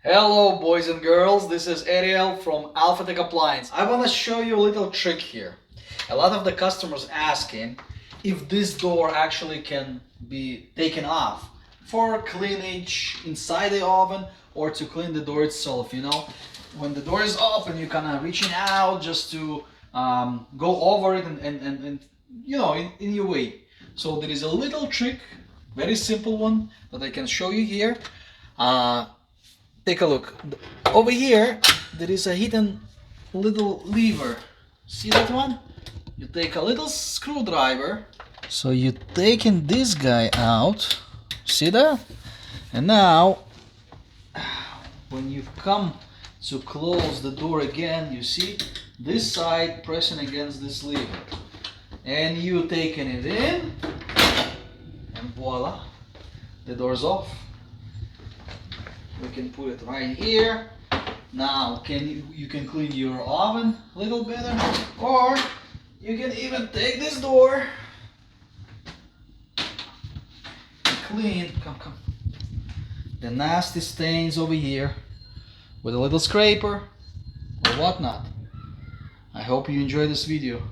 Hello boys and girls, this is Ariel from Appliance. I want to show you a little trick here. A lot of the customers asking if this door actually can be taken off for cleanage inside the oven or to clean the door itself, When the door is open, you're kind of reaching out just to go over it and in your way. So there is a little trick, very simple one that I can show you here. Take a look. Over here, there is a hidden little lever. See that one? You take a little screwdriver. So you taking this guy out. See that? And now, when you come to close the door again, you see this side pressing against this lever. And you taking it in, and voila, the door's off. We can put it right here. Now you can clean your oven a little better, or you can even take this door and clean come the nasty stains over here with a little scraper or whatnot. I hope you enjoy this video.